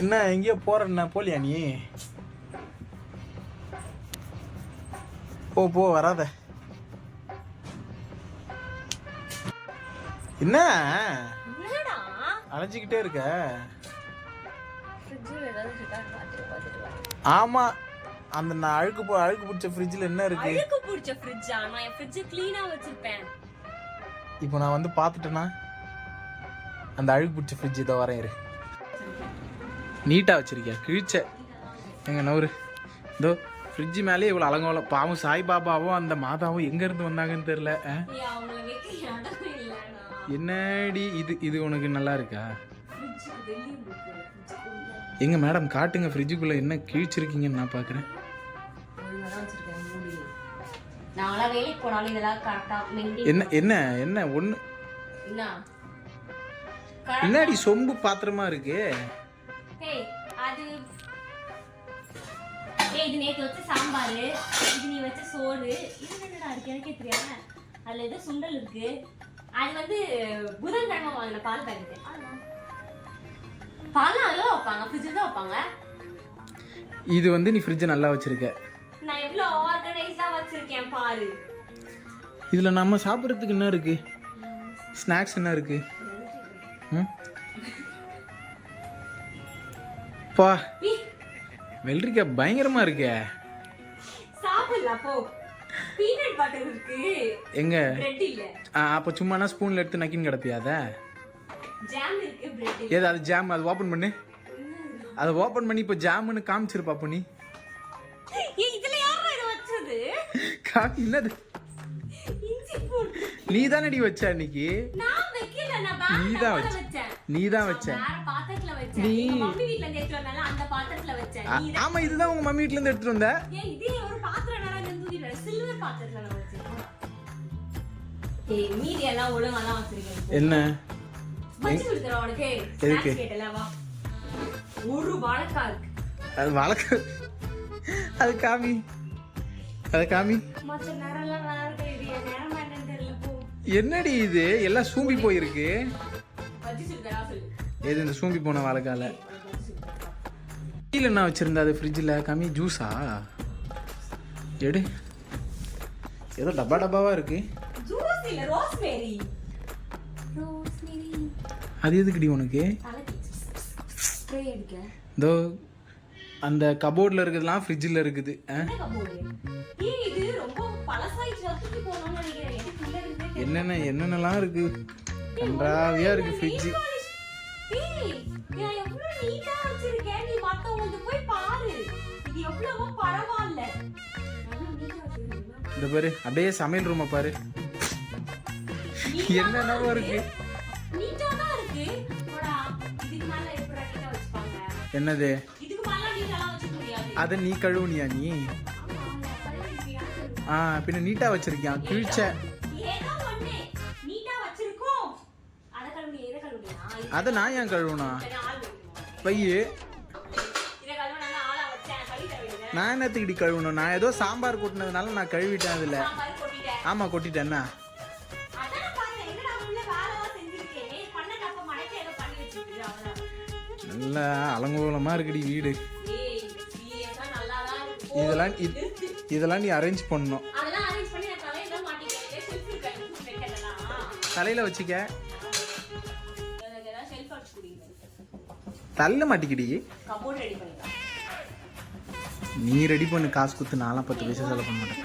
என்ன எங்கேயோ போறேன்னா போலியா நீ? போ போ வராத. என்ன அலைஞ்சிக்கிட்டே இருக்க? ஆமா, அந்த நான் அழுக்கு பிடிச்ச ஃப்ரிட்ஜ்ல என்ன இருக்கு? அழுக்கு பிடிச்ச ஃப்ரிட்ஜா? நான் என் ஃப்ரிட்ஜ் க்ளீனா வச்சிருப்பேன். இப்போ நான் வந்து பார்த்துட்டேனா அந்த அழுக்கு பிடிச்ச ஃப்ரிட்ஜ் இதை வரேன் இரு. நீட்டாக வச்சிருக்கியா? கிழிச்ச எங்க நவரு. இதோ ஃப்ரிட்ஜ் மேலே இவ்வளோ அலங்கோலம். பாவம் சாய்பாபாவும் அந்த மாதாவும் எங்கேருந்து வந்தாங்கன்னு தெரில. என்னடி இது உனக்கு நல்லா இருக்கா? எங்க மேடம் காட்டுங்க, ஃப்ரிட்ஜுக்குள்ள என்ன கிழிச்சிருக்கீங்கன்னு நான் பார்க்குறேன். என்ன என்ன என்ன ஒன்று என்னடி சொம்பு பாத்திரமா இருக்கு? இது நேத்து வச்ச சாம்பார், இது நீ வச்ச சோறு, இது என்னடா இருக்கு எனக்கே தெரியாம. அதுல ஏதோ சுண்டல் இருக்கு. அது வந்து புதன்கிழமை வாங்கின பால் பாக்கெட். பால் அதெல்லாம் வைப்பாங்க, ஃப்ரிட்ஜில் தான் வைப்பாங்க. இது வந்து நீ ஃப்ரிட்ஜை நல்லா வச்சிருக்க. நான் எவ்வளோ ஆர்கனைஸா வச்சிருக்கேன் பாரு. இதுல நம்ம சாப்பிட்றதுக்கு என்ன இருக்கு? ஸ்நாக்ஸ் என்ன இருக்கு? பா வெள்ளரிக்காய் பயங்கரமா இருக்கே. சாப்பிடலாம் போ. பீனட் பட்டர் இருக்கு. எங்க? பிரெட் இல்ல. அப்ப சும்மானா ஸ்பூன்ல எடுத்து நக்கின்னு கிடப்பியாத? ஜாம் இருக்கு, பிரெட் இல்ல. ஏதாவது ஜாம் அது ஓபன் பண்ணு. அதை ஓபன் பண்ணி இப்ப ஜாம்னு காமிச்சிருப்பா பொண்ணி. இதுல யாரா இத வச்சது? என்னது? இஞ்சி பூண்டு. நீ தானடி வச்ச அன்னைக்கு? நான் வைக்கல, நான் பேக்ல வச்சேன். நீ தான் வச்ச. வேற பாத்திரத்துல வச்சேன். எங்க மம்மி வீட்ல இருந்து எடுத்து வந்தால அந்த பாத்திரத்துல வச்சேன். ஆமா, இதுதான் உங்க மம்மி வீட்ல இருந்து எடுத்துட்டு வந்த. இதே ஒரு பாத்திரம் நான் இங்க தூக்கிட்டு சில்வர் பாத்திரத்துல நான் வச்சேன். மீதி எல்லாம் ஒழுங்கா தான் வச்சிருக்கேன். என்ன வச்சு கொடுத்துற உனக்கு? எதுக்கு கேட்டல? வா, ஒரு வாழைக்காய் இருக்கு. அது வாழைக்காய்? அது காமி, அது காமி. மத்த நேரம்லாம் நல்லா இருக்கு. இது நேரம் என்னன்னு தெரியல போ. என்னடி இது எல்லாம் சூம்பி போயிருக்கு? வச்சு கொடுத்துறா சொல்லு. எது இந்த சூம்பி போன வாழைக்கால? கீழே என்ன வச்சிருந்தா அது ஃப்ரிட்ஜில்? காமி ஜூஸா? எடு. ஏதோ டப்பாவா இருக்கு. ஜூஸ் இல்ல, ரோஸ்மேரி. ரோஸ்மேரி அது எதுக்குடி உனக்கு? ஸ்ப்ரே அடிக்க. இதோ அந்த கபோர்ட்ல இருக்குதுலாம் ஃப்ரிட்ஜில் இருக்குது. இது ரொம்ப பழசாயிடுச்சு, வச்சுட்டு போறோம்னு நினைக்கிறேன். என்னென்னலாம் இருக்கு? கன்றாவியா இருக்கு ஃப்ரிட்ஜ். நான் எவ்வளவு நீட்டா வச்சிருக்கேன். நீ மத்தவங்க போய் பாரு. இது எவ்வளவு பரவாயில்ல. இந்த பாரு, அப்படியே சமையல் ரூமை பாரு. என்னென்னவோ இருக்கு. நீட்டா தான் இருக்கு. போடா, இதுக்கு மேல எப்படி நீட்டா வச்சுப்பாங்க? என்னது? இதுக்கு மேல நீட்டா வச்சுக்க முடியாது. அத நீ கழுவுனியா நீ? பின்ன நீட்டா வச்சிருக்கியா? கிழிச்ச ஏதோ ஒண்ணே நீட்டா வச்சிருக்கோம். அத கழுவுனி, எத கழுவுனியா? அத நான் ஏன் கழுவுனா? பையே நான் என்னத்துக்கிட்டி கழுவணும்? நான் ஏதோ சாம்பார் கொட்டினதுனால நான் கழுவிட்டேன். அதுல ஆமா கொட்டிட்டேன்னா. நல்லா அலங்கோலமா இருக்குடி வீடு. இதெல்லாம் நீ அரேஞ்ச் பண்ணணும். தலையில வச்சுக்க. தள்ள மாட்டிக்கிடி. நீ ரெடி பண்ணு, காசு குத்து. நான்லாம் 10 பைசா செலவு பண்ண மாட்டேன்.